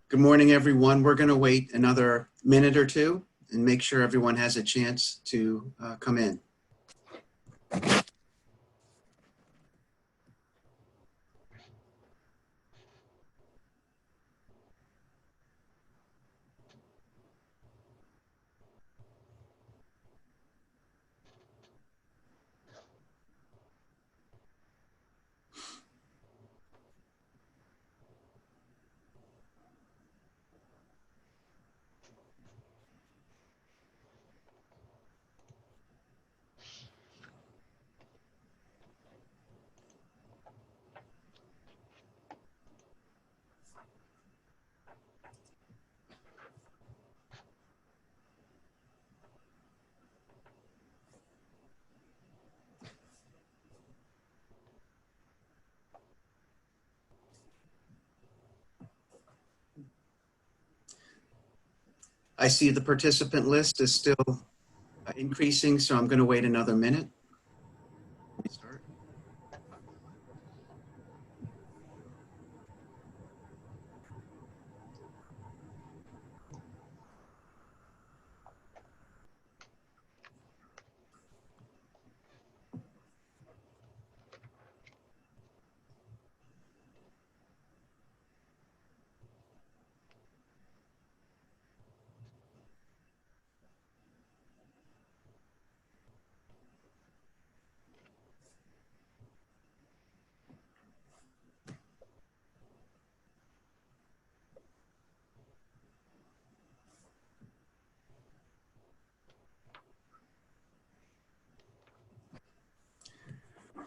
Good morning, everyone. We're going to wait another minute or two and make sure everyone has a chance to come in. I see the participant list is still increasing, so I'm going to wait another minute. Let me start.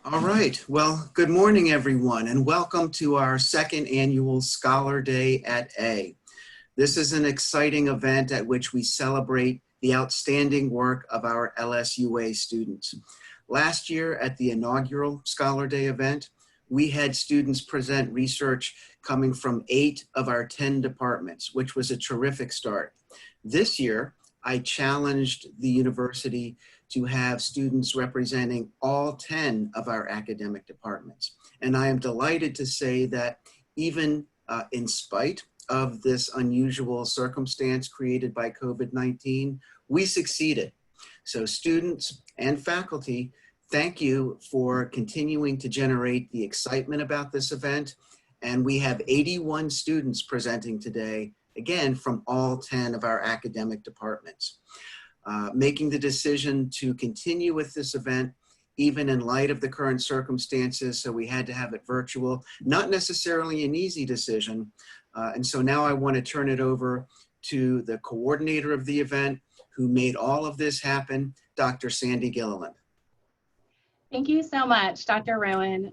All right. Well, good morning, everyone, and welcome to our second annual Scholar Day at A. This is an exciting event at which we celebrate the outstanding work of our LSUA students. Last year at the inaugural Scholar Day event, we had students present research coming from 8 of our 10 departments, which was a terrific start. This year, I challenged the university to have students representing all 10 of our academic departments. And I am delighted to say that even in spite of this unusual circumstance created by COVID-19, we succeeded. So students and faculty, thank you for continuing to generate the excitement about this event. And we have 81 students presenting today, again, from all 10 of our academic departments. Making the decision to continue with this event, even in light of the current circumstances, so we had to have it virtual, not necessarily an easy decision. And so now I want to turn it over to the coordinator of the event who made all of this happen, Dr. Sandy Gilliland. Thank you so much, Dr. Rowan.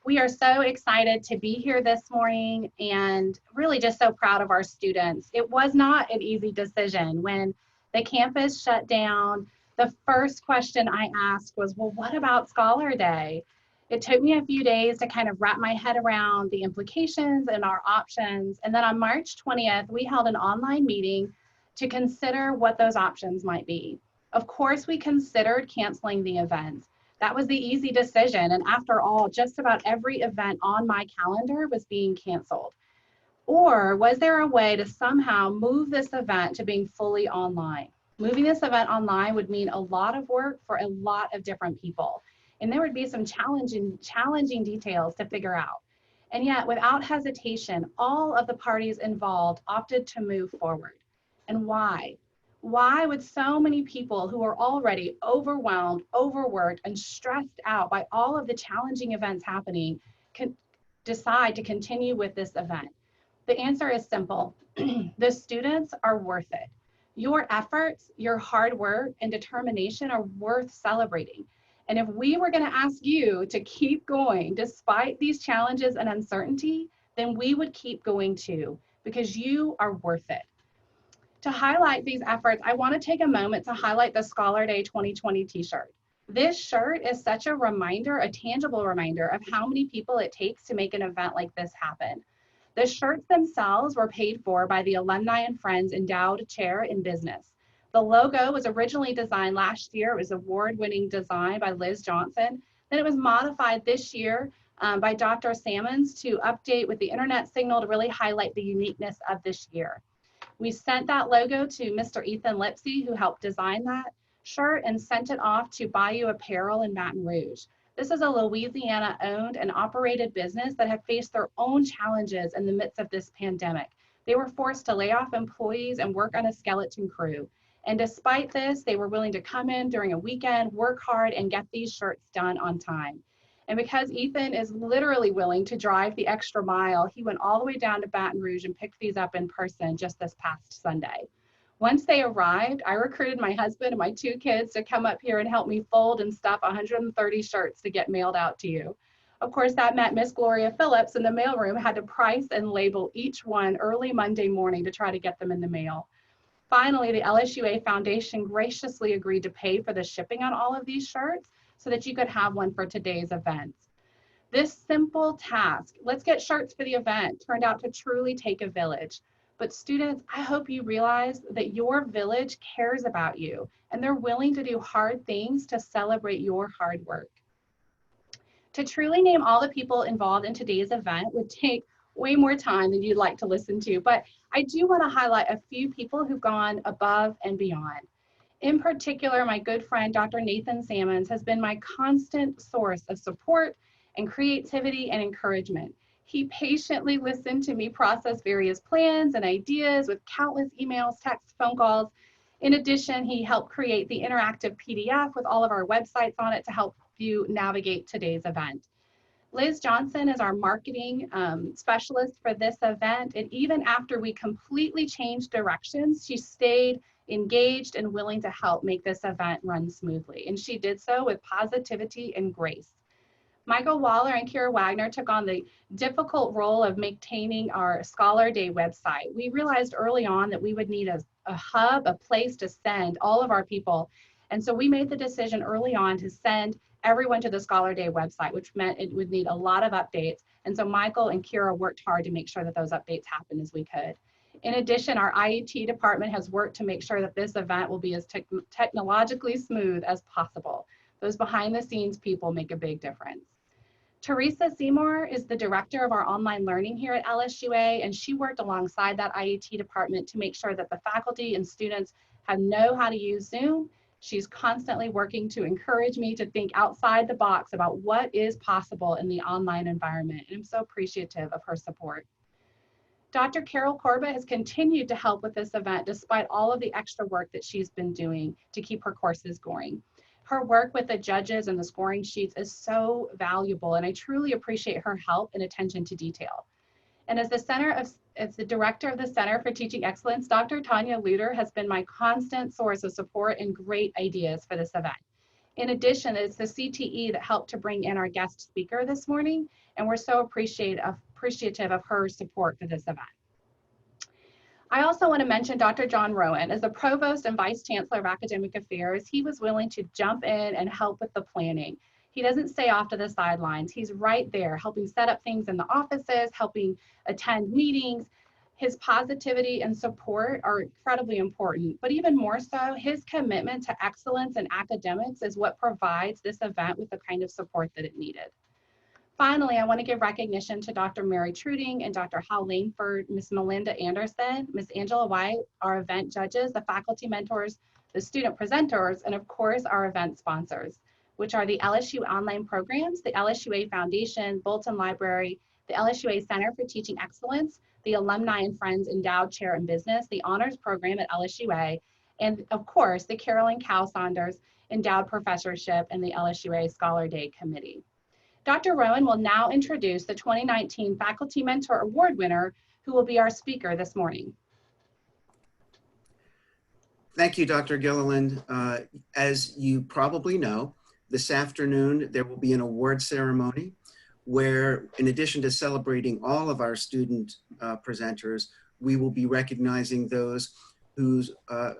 We are so excited to be here this morning and really just so proud of our students. It was not an easy decision. When the campus shut down, the first question I asked was, well, what about Scholar Day? It took me a few days to kind of wrap my head around the implications and our options. And then on March 20th, we held an online meeting to consider what those options might be. Of course, we considered canceling the event. That was the easy decision. And after all, just about every event on my calendar was being canceled. Or was there a way to somehow move this event to being fully online? Moving this event online would mean a lot of work for a lot of different people. And there would be some challenging details to figure out. And yet, without hesitation, all of the parties involved opted to move forward. And why? Why would so many people who are already overwhelmed, overworked, and stressed out by all of the challenging events happening decide to continue with this event? The answer is simple. The students are worth it. Your efforts, your hard work, and determination are worth celebrating. And if we were going to ask you to keep going despite these challenges and uncertainty, then we would keep going too, because you are worth it. To highlight these efforts, I want to take a moment to highlight the Scholar Day 2020 t-shirt. This shirt is such a reminder, a tangible reminder of how many people it takes to make an event like this happen. The shirts themselves were paid for by the Alumni and Friends Endowed Chair in Business. The logo was originally designed last year. It was award-winning design by Liz Johnson. Then it was modified this year by Dr. Salmons to update with the internet signal to really highlight the uniqueness of this year. We sent that logo to Mr. Ethan Lipsey, who helped design that shirt, and sent it off to Bayou Apparel in Baton Rouge. This is a Louisiana owned and operated business that have faced their own challenges in the midst of this pandemic. They were forced to lay off employees and work on a skeleton crew. And despite this, they were willing to come in during a weekend, work hard, and get these shirts done on time. And because Ethan is literally willing to drive the extra mile, he went all the way down to Baton Rouge and picked these up in person just this past Sunday. Once they arrived, I recruited my husband and my 2 kids to come up here and help me fold and stuff 130 shirts to get mailed out to you. Of course, that meant Miss Gloria Phillips in the mailroom had to price and label each one early Monday morning to try to get them in the mail. Finally, the LSUA Foundation graciously agreed to pay for the shipping on all of these shirts so that you could have one for today's events. This simple task, let's get shirts for the event, turned out to truly take a village. But students, I hope you realize that your village cares about you and they're willing to do hard things to celebrate your hard work. To truly name all the people involved in today's event would take way more time than you'd like to listen to, but I do want to highlight a few people who've gone above and beyond. In particular, my good friend, Dr. Nathan Salmons, has been my constant source of support and creativity and encouragement. He patiently listened to me process various plans and ideas with countless emails, texts, phone calls. In addition, he helped create the interactive PDF with all of our websites on it to help you navigate today's event. Liz Johnson is our marketing specialist for this event, and even after we completely changed directions, she stayed engaged and willing to help make this event run smoothly, and she did so with positivity and grace. Michael Waller and Kira Wagner took on the difficult role of maintaining our Scholar Day website. We realized early on that we would need a hub, a place to send all of our people, and so we made the decision early on to send everyone to the Scholar Day website, which meant it would need a lot of updates. And so Michael and Kira worked hard to make sure that those updates happened as we could. In addition, our IET department has worked to make sure that this event will be as technologically smooth as possible. Those behind the scenes people make a big difference. Theresa Seymour is the director of our online learning here at LSUA, and she worked alongside that IET department to make sure that the faculty and students know how to use Zoom. She's constantly working to encourage me to think outside the box about what is possible in the online environment, and I'm so appreciative of her support. Dr. Carol Corbett has continued to help with this event despite all of the extra work that she's been doing to keep her courses going. Her work with the judges and the scoring sheets is so valuable, and I truly appreciate her help and attention to detail. And as the director of the Center for Teaching Excellence, Dr. Tanya Luter has been my constant source of support and great ideas for this event. In addition, it's the CTE that helped to bring in our guest speaker this morning, and we're so appreciative of her support for this event. I also want to mention Dr. John Rowan. As the Provost and Vice Chancellor of Academic Affairs, he was willing to jump in and help with the planning. He doesn't stay off to the sidelines. He's right there helping set up things in the offices, helping attend meetings. His positivity and support are incredibly important, but even more so, his commitment to excellence in academics is what provides this event with the kind of support that it needed. Finally, I want to give recognition to Dr. Mary Truding and Dr. Hal Langford, Ms. Melinda Anderson, Ms. Angela White, our event judges, the faculty mentors, the student presenters, and of course, our event sponsors, which are the LSU online programs, the LSUA Foundation, Bolton Library, the LSUA Center for Teaching Excellence, the Alumni and Friends Endowed Chair in Business, the Honors Program at LSUA, and of course, the Carolyn Cow Saunders Endowed Professorship and the LSUA Scholar Day Committee. Dr. Rowan will now introduce the 2019 Faculty Mentor Award winner, who will be our speaker this morning. Thank you, Dr. Gilliland. As you probably know, this afternoon there will be an award ceremony where, in addition to celebrating all of our student presenters, we will be recognizing those whose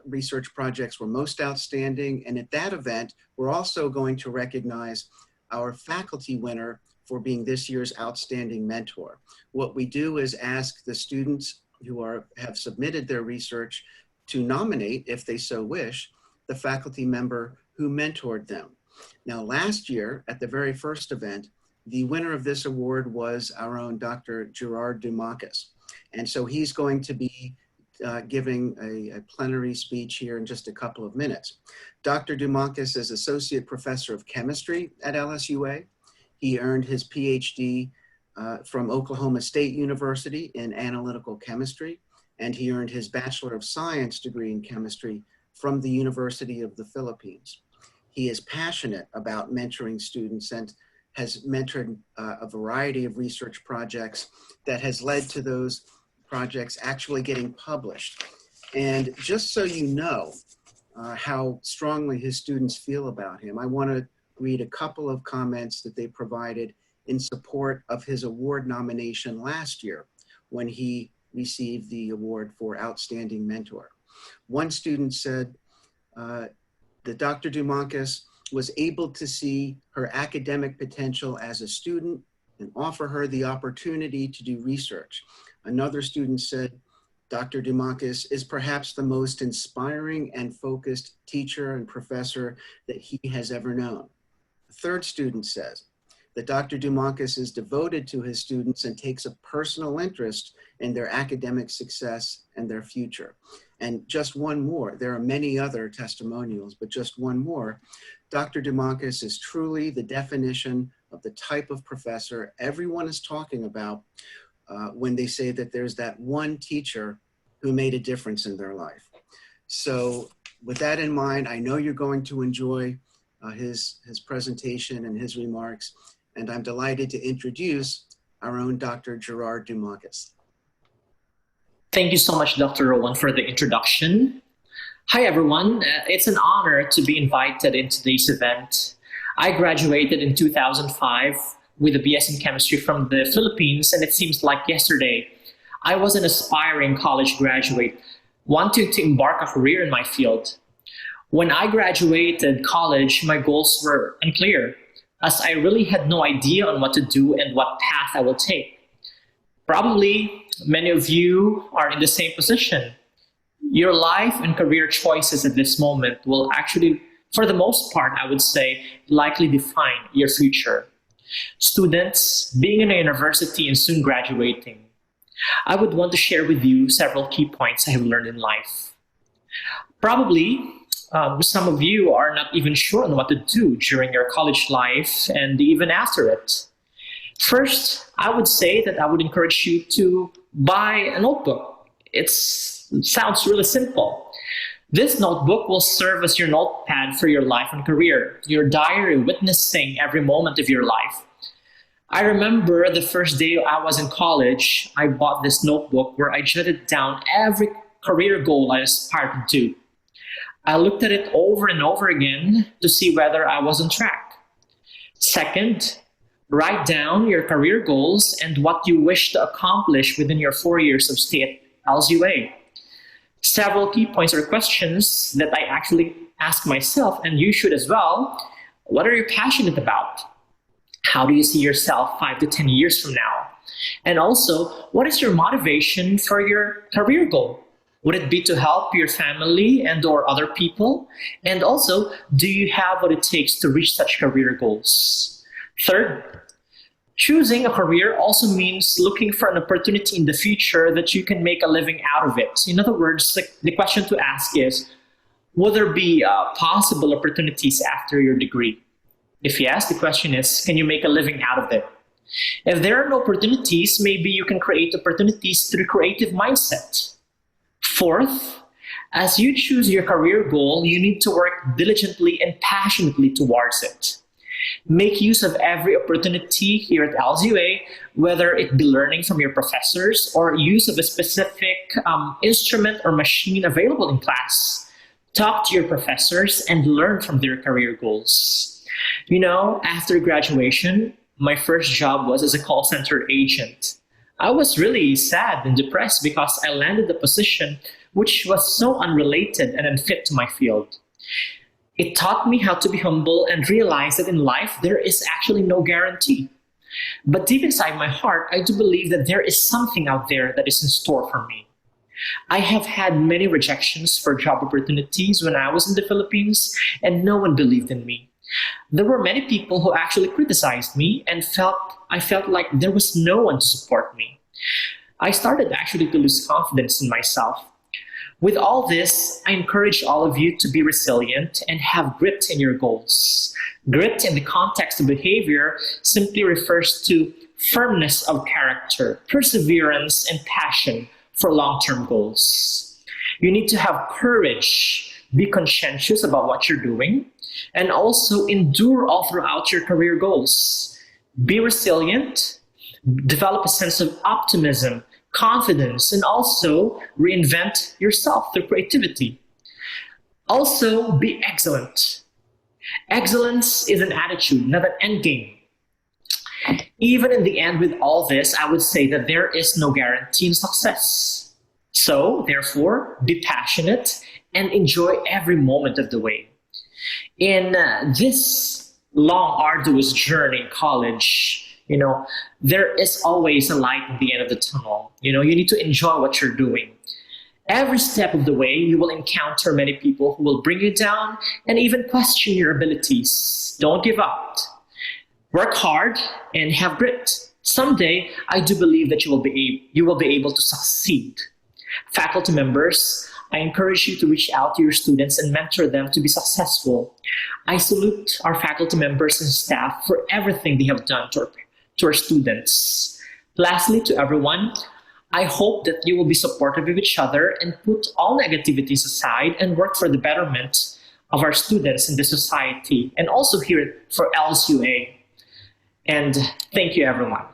research projects were most outstanding. And at that event, we're also going to recognize our faculty winner for being this year's outstanding mentor. What we do is ask the students who have submitted their research to nominate, if they so wish, the faculty member who mentored them. Now, last year at the very first event, The winner of this award was our own Dr. Gerard Jamarcus. And so he's going to be giving a plenary speech here in just a couple of minutes. Dr. Jamarcus is Associate Professor of Chemistry at LSUA. He earned his PhD from Oklahoma State University in Analytical Chemistry, and he earned his Bachelor of Science degree in Chemistry from the University of the Philippines. He is passionate about mentoring students and has mentored a variety of research projects that has led to those projects actually getting published. And just so you know how strongly his students feel about him, I want to read a couple of comments that they provided in support of his award nomination last year when he received the award for Outstanding Mentor. One student said that Dr. Jamarcus was able to see her academic potential as a student and offer her the opportunity to do research. Another student said, Dr. Jamarcus is perhaps the most inspiring and focused teacher and professor that he has ever known. A third student says that Dr. Jamarcus is devoted to his students and takes a personal interest in their academic success and their future. And just one more, there are many other testimonials, but just one more. Dr. Jamarcus is truly the definition of the type of professor everyone is talking about when they say that there's that one teacher who made a difference in their life. So with that in mind, I know you're going to enjoy his presentation and his remarks, and I'm delighted to introduce our own Dr. Gerard Jamarcus. Thank you so much, Dr. Rowan, for the introduction. Hi, everyone. It's an honor to be invited into today's event. I graduated in 2005 with a BS in chemistry from the Philippines, and it seems like yesterday. I was an aspiring college graduate, wanting to embark a career in my field. When I graduated college, my goals were unclear, as I really had no idea on what to do and what path I will take. Probably many of you are in the same position. Your life and career choices at this moment will actually, for the most part, I would say, likely define your future. Students, being in a university and soon graduating, I would want to share with you several key points I have learned in life. Probably, some of you are not even sure on what to do during your college life and even after it. First, I would say that I would encourage you to buy a notebook. It sounds really simple. This notebook will serve as your notepad for your life and career, your diary witnessing every moment of your life. I remember the first day I was in college, I bought this notebook where I jotted down every career goal I aspired to do. I looked at it over and over again to see whether I was on track. Second, write down your career goals and what you wish to accomplish within your 4 years of stay at LSUA. Several key points or questions that I actually ask myself, and you should as well. What are you passionate about? How do you see yourself 5 to 10 years from now? And also, what is your motivation for your career goal? Would it be to help your family and or other people? And also, do you have what it takes to reach such career goals? Third, choosing a career also means looking for an opportunity in the future that you can make a living out of it. In other words, the question to ask is, will there be possible opportunities after your degree? If yes, the question is, can you make a living out of it? If there are no opportunities, maybe you can create opportunities through creative mindset. Fourth, as you choose your career goal, you need to work diligently and passionately towards it. Make use of every opportunity here at LSUA, whether it be learning from your professors or use of a specific instrument or machine available in class. Talk to your professors and learn from their career goals. You know, after graduation, my first job was as a call center agent. I was really sad and depressed because I landed a position which was so unrelated and unfit to my field. It taught me how to be humble and realize that in life, there is actually no guarantee. But deep inside my heart, I do believe that there is something out there that is in store for me. I have had many rejections for job opportunities when I was in the Philippines, and no one believed in me. There were many people who actually criticized me and I felt like there was no one to support me. I started actually to lose confidence in myself. With all this, I encourage all of you to be resilient and have grit in your goals. Grit in the context of behavior simply refers to firmness of character, perseverance, and passion for long-term goals. You need to have courage, be conscientious about what you're doing, and also endure all throughout your career goals. Be resilient, develop a sense of optimism, confidence, and also reinvent yourself through creativity. Also, be excellent. Excellence is an attitude, not an end game. Even in the end, with all this, I would say that there is no guarantee in success. So, therefore, be passionate and enjoy every moment of the way. In this long, arduous journey in college, there is always a light at the end of the tunnel. You need to enjoy what you're doing. Every step of the way, you will encounter many people who will bring you down and even question your abilities. Don't give up. Work hard and have grit. Someday, I do believe that you will be able to succeed. Faculty members, I encourage you to reach out to your students and mentor them to be successful. I salute our faculty members and staff for everything they have done to our students. Lastly, to everyone, I hope that you will be supportive of each other and put all negativities aside and work for the betterment of our students in the society and also here for LSUA. And thank you, everyone.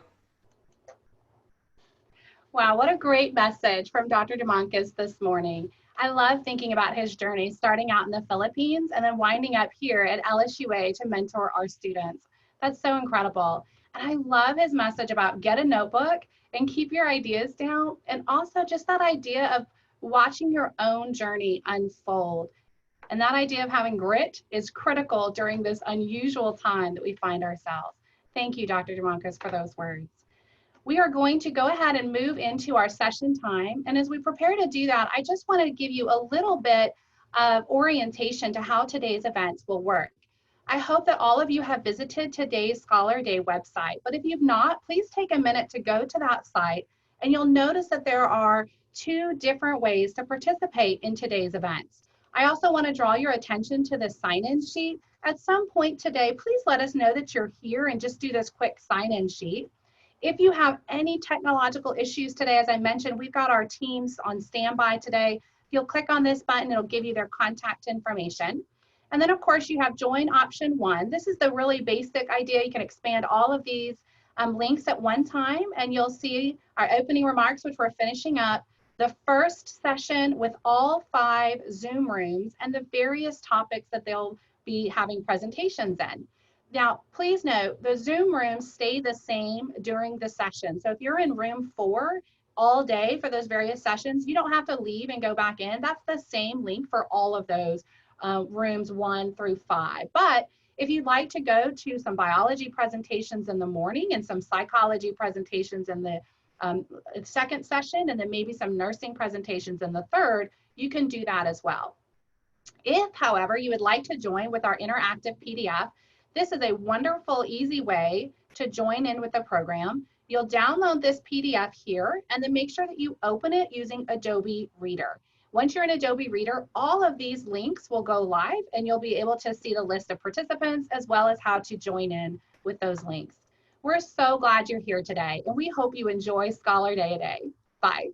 Wow, what a great message from Dr. Jamarcus this morning. I love thinking about his journey, starting out in the Philippines and then winding up here at LSUA to mentor our students. That's so incredible. And I love his message about get a notebook and keep your ideas down. And also just that idea of watching your own journey unfold. And that idea of having grit is critical during this unusual time that we find ourselves. Thank you, Dr. Jamarcus, for those words. We are going to go ahead and move into our session time. And as we prepare to do that, I just want to give you a little bit of orientation to how today's events will work. I hope that all of you have visited today's Scholar Day website, but if you've not, please take a minute to go to that site and you'll notice that there are 2 different ways to participate in today's events. I also want to draw your attention to the sign-in sheet. At some point today, please let us know that you're here and just do this quick sign-in sheet. If you have any technological issues today, as I mentioned, we've got our teams on standby today. You'll click on this button, it'll give you their contact information. And then of course you have join option 1. This is the really basic idea. You can expand all of these links at one time and you'll see our opening remarks, which we're finishing up, the first session with all 5 Zoom rooms and the various topics that they'll be having presentations in. Now, please note, the Zoom rooms stay the same during the session. So if you're in room 4 all day for those various sessions, you don't have to leave and go back in. That's the same link for all of those rooms 1 through 5. But if you'd like to go to some biology presentations in the morning and some psychology presentations in the second session, and then maybe some nursing presentations in the third, you can do that as well. If, however, you would like to join with our interactive PDF, this is a wonderful, easy way to join in with the program. You'll download this PDF here and then make sure that you open it using Adobe Reader. Once you're in Adobe Reader, all of these links will go live and you'll be able to see the list of participants as well as how to join in with those links. We're so glad you're here today and we hope you enjoy Scholar Day today. Bye.